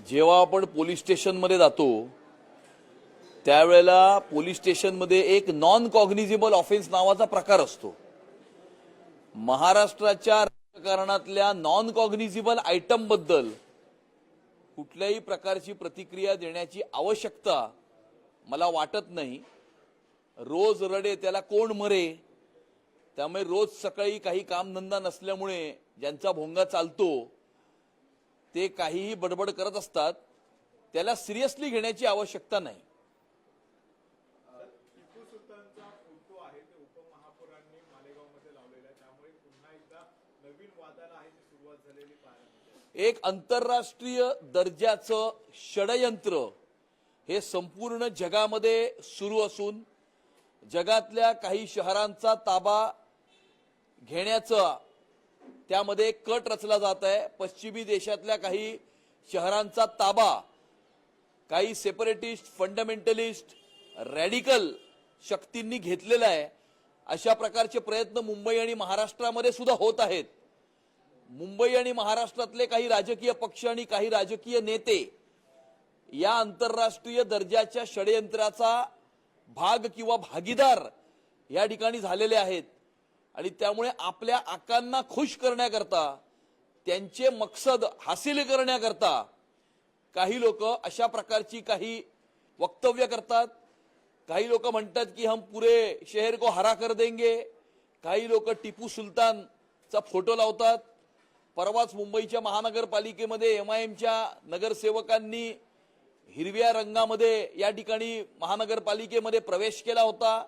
जेव्हा आपण पोलीस स्टेशनमध्ये जातो त्यावेळेला पोलीस स्टेशनमध्ये एक नॉन कॉग्निझेबल ऑफेन्स नावाचा प्रकार असतो। महाराष्ट्राच्या राजकारणातल्या नॉन कॉग्निझेबल आयटम बद्दल कुठल्याही प्रकारची प्रतिक्रिया देण्याची आवश्यकता मला वाटत नाही। रोज रडे त्याला कोण मरे, त्यामुळे रोज सकाळी काही कामधंदा नसल्यामुळे ज्यांचा भोंगा चालतो ते काहीही बडबड करत असतात, त्याला सिरियसली घेण्याची आवश्यकता नाही। टिपू सुलतानचा फोटो आहे ते उपमहापौरांनी मालेगावमध्ये लावलेला आहे, त्यामुळे पुन्हा एकदा नवीन वादाला आहे ती सुरुवात झालेली पाहायला मिळते। एक आंतरराष्ट्रीय दर्जाचं षडयंत्र हे संपूर्ण जगामध्ये सुरू असून जगातल्या काही शहरांचा ताबा घेण्याचा त्यामध्ये कट रचला जात आहे। पश्चिमी देशातल्या काही शहरांचा ताबा काही सेपरेटिस्ट, फंडामेंटलिस्ट, रॅडिकल शक्तींनी घेतलेला आहे। अशा प्रकारचे प्रयत्न मुंबई आणि महाराष्ट्रामध्ये सुद्धा होत आहेत। मुंबई आणि महाराष्ट्रातले काही राजकीय पक्ष आणि काही राजकीय नेते या आंतरराष्ट्रीय दर्जाच्या षडयंत्राचा भाग किंवा भागीदार या ठिकाणी झालेले आहेत आणि त्यामुळे आपल्या आकांना खुश करण्याकरता, त्यांचे मकसद हासिल करण्याकरता काही लोक अशा प्रकारची काही वक्तव्य करतात। काही लोक म्हणतात की हम पूरे शहर को हरा कर देंगे, काही लोक टिपू सुलतानचा फोटो लावतात। परवाच मुंबईच्या महानगरपालिकेमध्ये एमआयएमच्या नगरसेवकांनी हिरव्या रंगामध्ये या ठिकाणी महानगरपालिकेमध्ये प्रवेश केला होता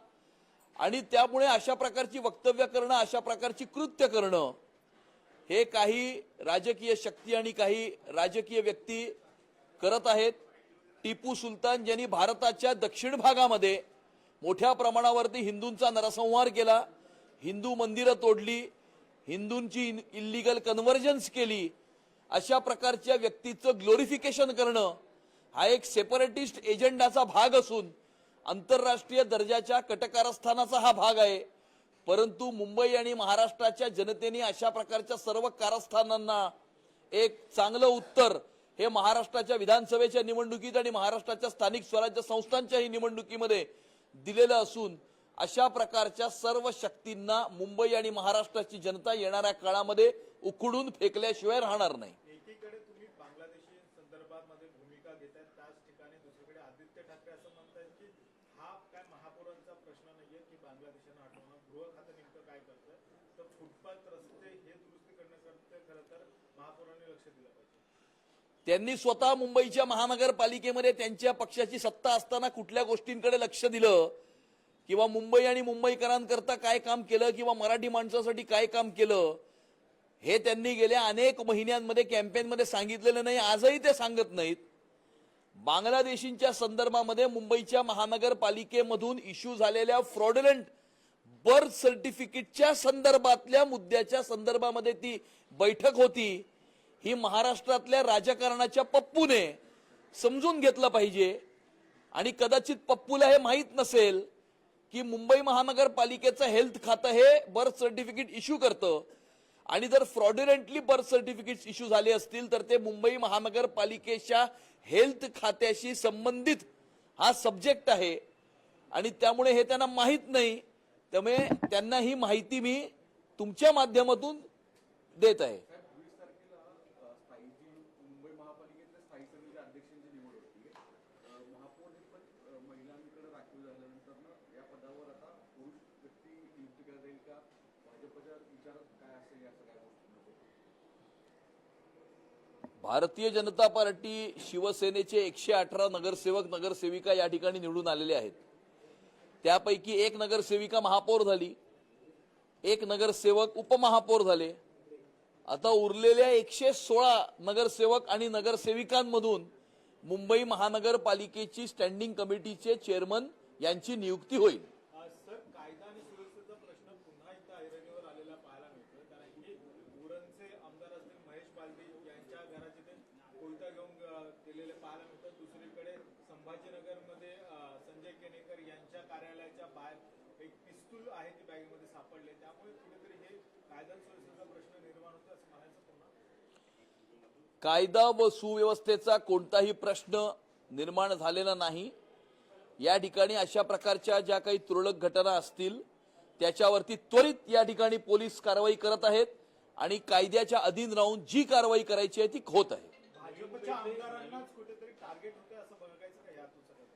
आणि त्यामुळे अशा प्रकारची वक्तव्य करणं, अशा प्रकारची कृत्य करणं हे काही राजकीय शक्ती आणि काही राजकीय व्यक्ती करत आहेत। टिपू सुलतान ज्यांनी भारताच्या दक्षिण भागामध्ये मोठ्या प्रमाणावरती हिंदूंचा नरसंहार केला, हिंदू मंदिरं तोडली, हिंदूंची इल्लीगल कन्व्हर्जन्स केली, अशा प्रकारच्या व्यक्तीचं ग्लोरिफिकेशन करणं हा एक सेपरेटिस्ट एजेंडाचा भाग असून आंतरराष्ट्रीय दर्जाच्या कटकारस्थानाचा हा भाग आहे। परंतु मुंबई आणि महाराष्ट्राच्या जनतेने अशा प्रकारच्या सर्व कारस्थानांना एक चांगलं उत्तर हे महाराष्ट्राच्या विधानसभेच्या निवडणुकीत आणि महाराष्ट्राच्या स्थानिक स्वराज्य संस्थांच्याही निवडणुकीमध्ये दिलेलं असून अशा प्रकारच्या सर्व शक्तींना मुंबई आणि महाराष्ट्राची जनता येणाऱ्या काळामध्ये उखडून फेकल्याशिवाय राहणार नाही। एकीकडे तुम्ही बांगलादेशी संदर्भामध्ये भूमिका घेताय, त्याच ठिकाणी दुसरीकडे आदित्य ठाकरे असं म्हणतात की हा काय महापौरांचा प्रश्न नाहीये की बांगलादेशानं हटवणं, गृह खातं नेमकं काय करतंय, तर फुटपाथ रस्ते हे दुरुस्ती करण्याकरता खरं तर महापौरांनी लक्ष दिलं पाहिजे। त्यांनी स्वतः मुंबईच्या महानगरपालिकेमध्ये त्यांच्या पक्षाची सत्ता असताना कुठल्या गोष्टींकडे लक्ष दिलं किंवा मुंबई आणि मुंबईकरांकरता काय काम केलं किंवा मराठी माणसासाठी काय काम केलं हे त्यांनी गेल्या अनेक महिन्यांमध्ये कॅम्पेनमध्ये सांगितलेलं नाही, आजही ते सांगत नाहीत। बांगलादेशींच्या संदर्भामध्ये मुंबईच्या महानगरपालिकेमधून इश्यू झालेल्या फ्रॉडुलंट बर्थ सर्टिफिकेटच्या संदर्भातल्या मुद्द्याच्या संदर्भामध्ये ती बैठक होती। ही महाराष्ट्रातल्या राजकारणाच्या पप्पूने समजून घेतलं पाहिजे आणि कदाचित पप्पूला हे माहीत नसेल की मुंबई महानगरपालिकेचं हेल्थ खातं हे बर्थ सर्टिफिकेट इश्यू करतं आणि जर फ्रॉडुलंटली बर्थ सर्टिफिकेट इश्यू झाले असतील तर ते मुंबई महानगरपालिकेच्या हेल्थ खात्याशी संबंधित हा सब्जेक्ट आहे आणि त्यामुळे हे त्यांना माहीत नाही। त्यामुळे त्यांना ही माहिती मी तुमच्या माध्यमातून देत आहे। मुंबई महापालिकेतल्या स्थायी समिती अध्यक्षांची निवड होती, महापौर हे पण महिलांकडे राखीव झाल्यानंतर या पदावर आता पुरुष व्यक्ती नियुक्त केला जाईल का? भाजपच्या विचारात काय असेल या सगळ्या गोष्टींमध्ये? भारतीय जनता पार्टी शिवसेनेचे 118 नगरसेवक नगरसेविका या ठिकाणी निवडून आलेले आहेत। त्यापैकी एक नगरसेविका महापौर झाली, एक नगरसेवक उपमहापौर झाले। आता उरलेल्या 116 नगरसेवक आणि नगरसेविकांमधून मुंबई महानगरपालिकेची स्टँडिंग कमिटीचे चेअरमन यांची नियुक्ती होईल। सर, कायदा आणि सुरक्षेचा प्रश्न पुन्हा एकदा ऐरणीवर आलेला पाहायला मिळतोय, कारण की उरणचे आमदार असतील महेश बालदी यांच्या घराचे ते कोयता घेऊन गेलेले पाहायला मिळतात। दुसरीकडे संभाजीनगरमध्ये संजय केनेकर यांच्या कार्यालयाच्या बाहेर एक पिस्तूल आहे ती बॅगेमध्ये सापडले, त्यामुळे कुठेतरी हे कायदा आणि सुरक्षेचा प्रश्न निर्माण होतो असं म्हणायचं पुन्हा। कायदा व सुव्यवस्थेचा कोणताही प्रश्न निर्माण झालेला नाही। या ठिकाणी अशा प्रकारच्या ज्या काही तुरळक घटना असतील त्याच्यावरती त्वरित या ठिकाणी पोलीस कारवाई करत आहेत आणि कायद्याच्या अधीन राहून जी कारवाई करायची आहे ती होत आहे। भाजपच्या आमदारांनाच कुठेतरी टार्गेट होते असं बघायचं का यातून सगळं?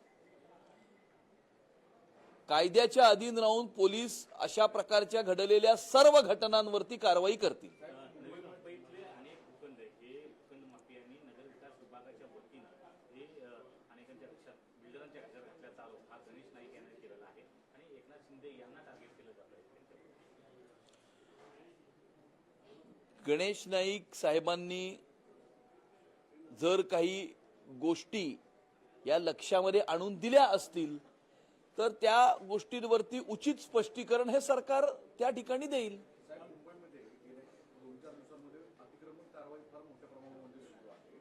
कायद्याच्या अधीन राहून पोलीस अशा प्रकारच्या घडलेल्या सर्व घटनांवरती कारवाई करतील। मुंबईतले अनेक भूखंड हे भूखंड माफियांनी नगर विकास विभागाच्या वतीनं हे अनेकांच्या घशात बिल्डरांच्या घशात घातल्याचा आरोप हा गणेश नाईक यांनी केलेला आहे आणि एकनाथ शिंदे यांना टार्गेट केलं जात आहे। गणेश नाईक साहेबांनी जर काही गोष्टी या लक्षामध्ये आणून दिल्या असतील तर त्या गोष्टींवरती उचित स्पष्टीकरण हे सरकार त्या ठिकाणी देईल। साहेब, मुंबईमध्ये गेल्या 2-4 दिवसांमध्ये अतिक्रमण कारवाई फार मोठ्या प्रमाणामध्ये सुरू आहे,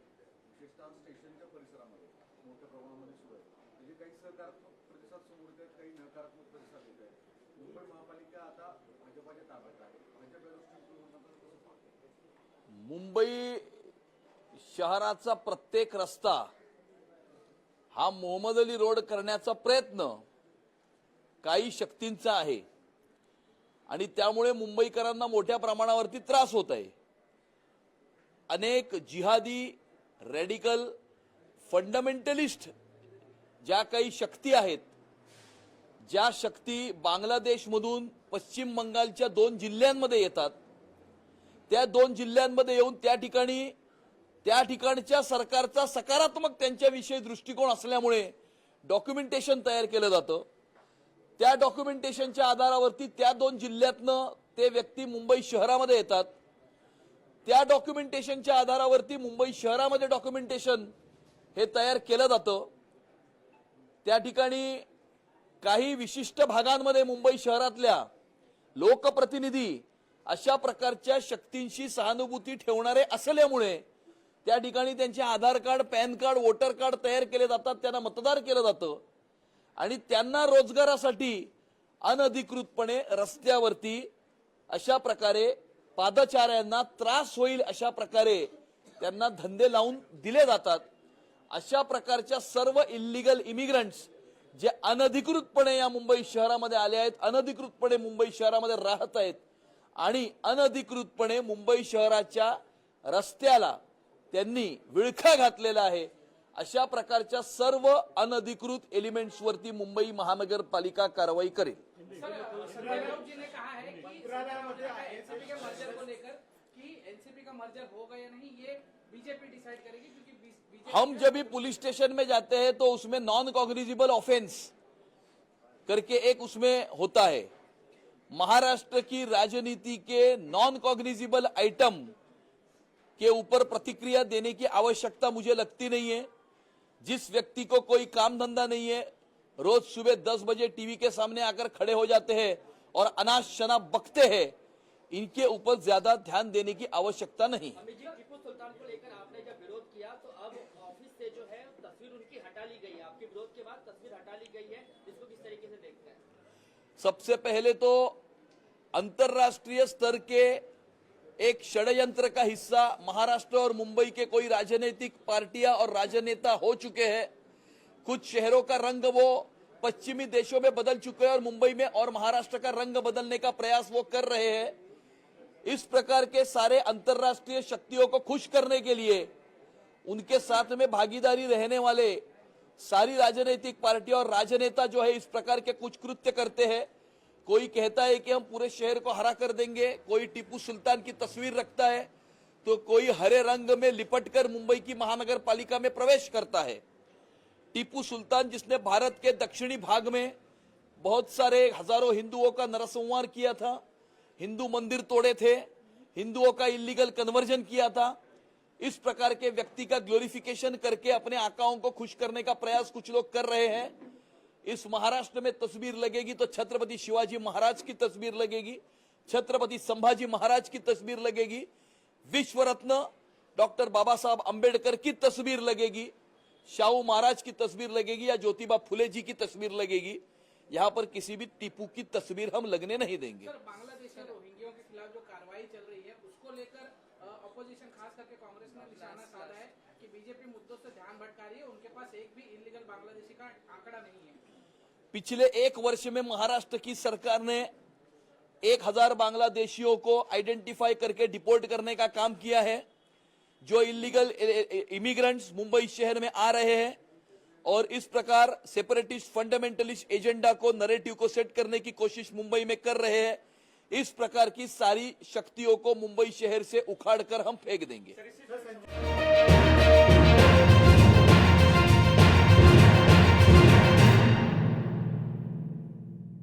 विशेषतः स्टेशनच्या परिसरामध्ये मोठ्या प्रमाणामध्ये सुरू आहे। म्हणजे काही सकारात्मक प्रतिसाद समोर येत आहेत, काही नकारात्मक प्रतिसाद येत आहेत। मुंबई महापालिका आता भाजपाच्या ताब्यात आहे, भाजप या दृष्टीने कसं पाहतो? मुंबई शहराचा प्रत्येक रस्ता हा मोहम्मद अली रोड करण्याचा प्रयत्न काही शक्तींचा आहे आणि त्यामुळे मुंबईकरांना मोठ्या प्रमाणावरती त्रास होत आहे। अनेक जिहादी, रॅडिकल, फंडामेंटलिस्ट ज्या काही शक्ती आहेत, ज्या शक्ती बांगलादेशमधून पश्चिम बंगालच्या 2 जिल्ह्यांमध्ये येतात, त्या 2 जिल्ह्यांमध्ये येऊन त्या ठिकाणच्या सरकारचा सकारात्मक त्यांच्याविषयी दृष्टिकोन असल्यामुळे डॉक्युमेंटेशन तयार केलं जातं। त्या डॉक्युमेंटेशनच्या आधारावरती त्या 2 जिल्ह्यातनं ते व्यक्ती मुंबई शहरामध्ये येतात। त्या डॉक्युमेंटेशनच्या आधारावरती मुंबई शहरामध्ये डॉक्युमेंटेशन हे तयार केलं जातं। त्या ठिकाणी काही विशिष्ट भागांमध्ये मुंबई शहरातल्या लोकप्रतिनिधी अशा प्रकारच्या शक्तींशी सहानुभूती ठेवणारे असल्यामुळे त्या ठिकाणी त्यांचे Aadhaar card, PAN card, voter card तयार केले जातात, त्यांना मतदार केलं जातं आणि त्यांना रोजगारासाठी अनधिकृतपणे रस्त्यावरती अशा प्रकारे पादचाऱ्यांना त्रास होईल अशा प्रकारे त्यांना धंदे लावून दिले जातात। अशा प्रकारच्या सर्व इल्लीगल इमिग्रंट्स जे अनधिकृतपणे या मुंबई शहरामध्ये आले आहेत, अनधिकृतपणे मुंबई शहरामध्ये राहत आहेत आणि अनधिकृतपणे मुंबई शहराच्या रस्त्याला त्यांनी विळखा घातलेला आहे, अशा प्रकारच्या सर्व अनधिकृत एलिमेंट्सवरती मुंबई महानगरपालिका कारवाई करेल। जी ने कहा है कि एनसीपी के मर्जर को लेकर कि एनसीपी का मर्जर होगा या नहीं ये बीजेपी डिसाइड करेगी, क्योंकि बीजेपी हम जब भी पुलिस स्टेशन में जाते हैं तो उसमें नॉन कॉग्निजिबल ऑफेंस करके एक उसमें होता है। महाराष्ट्र की राजनीति के नॉन कॉग्निजिबल आइटम के ऊपर प्रतिक्रिया देने की आवश्यकता मुझे लगती नहीं है। जिस व्यक्ति को कोई काम धंधा नहीं है, रोज सुबह 10 बजे टीवी के सामने आकर खड़े हो जाते हैं और अनाप शनाप बकते हैं, इनके ऊपर ज्यादा ध्यान देने की आवश्यकता नहीं। अमित जी, टीपू सुल्तान को लेकर आपने जब विरोध किया तो अब ऑफिस से जो है तस्वीर उनकी हटा ली गई है, आपके विरोध के बाद तस्वीर हटा ली गई है, इसको किस तरीके से देखते हैं? सबसे पहले तो अंतर्राष्ट्रीय स्तर के एक षड्यंत्र का हिस्सा महाराष्ट्र और मुंबई के कोई राजनीतिक पार्टियां और राजनेता हो चुके हैं। कुछ शहरों का रंग वो पश्चिमी देशों में बदल चुके हैं और मुंबई में और महाराष्ट्र का रंग बदलने का प्रयास वो कर रहे हैं। इस प्रकार के सारे अंतर्राष्ट्रीय शक्तियों को खुश करने के लिए उनके साथ में भागीदारी रहने वाले सारी राजनीतिक पार्टियां और राजनेता जो है इस प्रकार के कुछ कृत्य करते हैं। कोई कहता है कि हम पूरे शहर को हरा कर देंगे, कोई टीपू सुल्तान की तस्वीर रखता है, तो कोई हरे रंग में लिपटकर मुंबई की महानगर पालिका में प्रवेश करता है। टीपू सुल्तान जिसने भारत के दक्षिणी भाग में बहुत सारे हजारों हिंदुओं का नरसंहार किया था, हिंदू मंदिर तोड़े थे, हिंदुओं का इलीगल कन्वर्जन किया था, इस प्रकार के व्यक्ति का ग्लोरिफिकेशन करके अपने आकाओं को खुश करने का प्रयास कुछ लोग कर रहे हैं। इस महाराष्ट्र में तस्वीर लगेगी तो छत्रपति शिवाजी महाराज की तस्वीर लगेगी, छत्रपति संभाजी महाराज की तस्वीर लगेगी, विश्व रत्न डॉक्टर बाबा साहब अंबेडकर की तस्वीर लगेगी, शाहू महाराज की तस्वीर लगेगी या ज्योतिबा फुले जी की तस्वीर लगेगी। यहाँ पर किसी भी टीपू की तस्वीर हम लगने नहीं देंगे। सर, बांग्लादेश में रोहिंग्यों के खिलाफ जो कार्रवाई चल रही है उसको लेकर ऑपोजिशन खास करके कांग्रेस ने निशाना साधा है कि बीजेपी मुद्दों से ध्यान भटका रही है, उनके पास एक भी इलीगल बांग्लादेशी का आंकड़ा नहीं है। पिछले 1 वर्ष में महाराष्ट्र की सरकार ने 1000 बांग्लादेशियों को आइडेंटिफाई करके डिपोर्ट करने का काम किया है। जो इलीगल इमिग्रेंट्स मुंबई शहर में आ रहे हैं और इस प्रकार सेपरेटिस्ट फंडामेंटलिस्ट एजेंडा को नैरेटिव को सेट करने की कोशिश मुंबई में कर रहे हैं, इस प्रकार की सारी शक्तियों को मुंबई शहर से उखाड़कर हम फेंक देंगे।